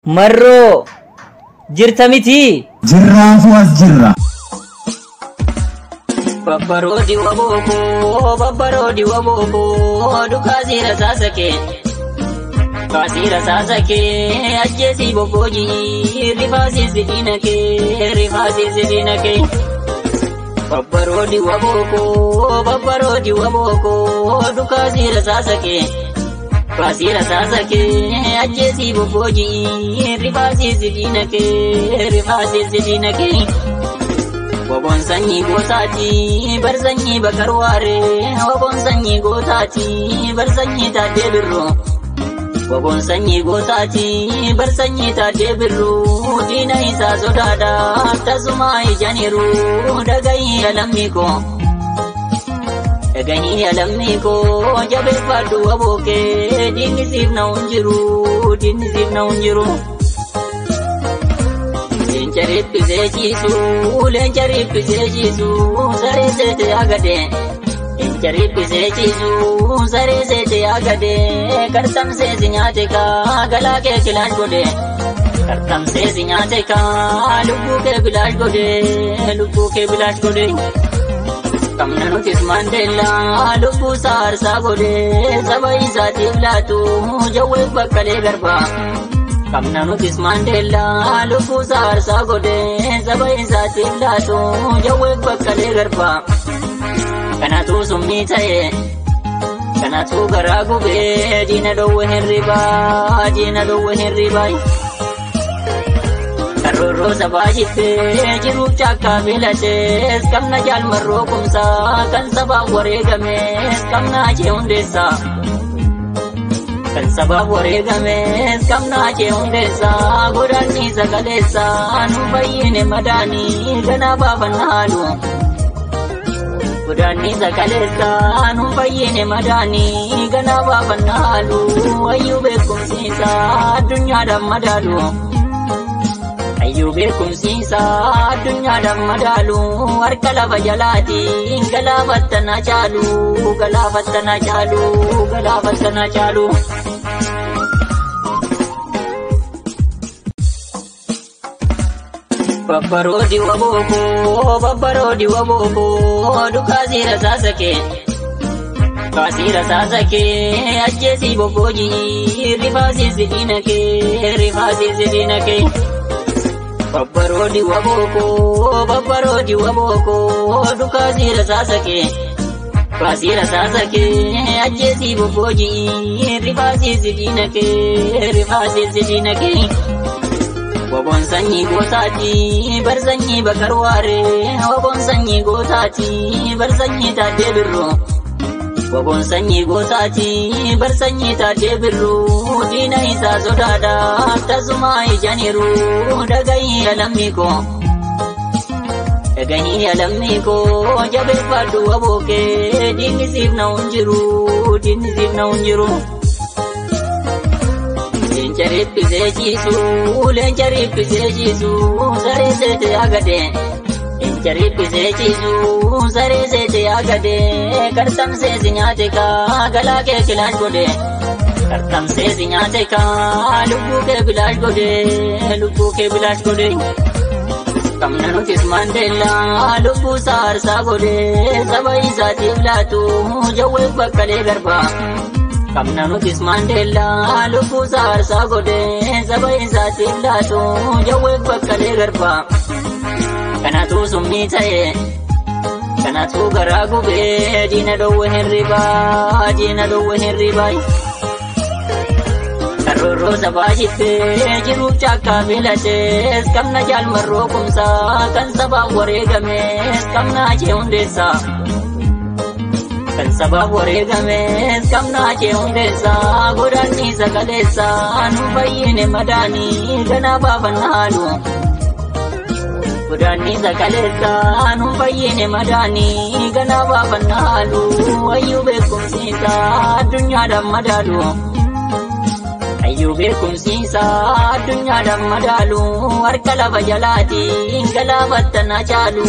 Marroo jirta miti jirraafu as jirra. Babbarodi waboko dukazira sasake kasira sasake ajesi boboji rifasi zidinake Babbarodi waboko dukazira sasake kasira sasake ajesi boboji rifasi zidinake Wabon sanyi gotati bar sanyi bakarware wabon sanyi gotati bar sanyi ta debirro wabon sanyi gotati bar sanyi ta debirro dina isa zodada tazuma ijaniru daga yalamiko jabe fadu waboke dini sivna unjiru Lenjari pisejisu, sare sete agade. Lenjari pisejisu, sare sete agade. Kartam se zinyate ka, gala ke kilash gode. Kartam se zinyate ka, lubu ke bilash gode. Kamnanu tis Mandela, lubu sarsa gode. Sabai sati blatu, jawe bakale garba. Kamnanu tis Mandela lubu sarsa gode sabai sati blatu jawe bakkale garba kana tu summi taye kana tu garagu be dina do henriba karro sabajitte jiru chakka bilate kamna jal marro kumsa kan sabab waregame kamna je undesa Kan sabab waregame kamna je undesa gurani zagalesa anu bayine madani gana baban halu gurani zagalesa anu bayine madani gana baban halu ayyube kumsisa dunya da madalu ayyube kumsisa dunya da madalu arkala bajalati galabatana chalu Babbarodi waboko dukazira sasake kasira sasake ajesi boboji rifasi zidinake Babbarodi waboko dukazira sasake kasira sasake ajesi boboji rifasi zidinake Wabon sanyi gotati bar sanyi bakarware wabon sanyi gotati bar sanyi ta debirro wabon sanyi gotati bar sanyi ta debirro dina isa zodada tazuma ijaniru daga yalamiko jabe fadu waboke dini sivna unjiru Lenjari pisejisu, sare sete agade. Lenjari pisejisu, sare sete agade. Kartam se zinyate ka, gala ke kilash gode. Kartam se zinyate ka, lubu ke bilash gode. Kamnanu tis Mandela, lubu sarsa gode. Sabai sati blatu, jawe bakkale garba. Kamnanu tis Mandela lubu sarsa gode sabai sati blatu jawe bakkale garba kana tu summi taye kana tu garagu be dina do henriba karro sabajitte jiru chakka bilate kamna jal marro kumsa kan sabab waregame kamna je undesa Kan sabab waregame kamna je undesa gurani zagalesa anu bayine madani gana baban halu gurani zagalesa anu bayine madani gana baban halu ayyube kumsisa dunya da madalu ayyube kumsisa dunya da madalu arkala bajalati galabatana chalu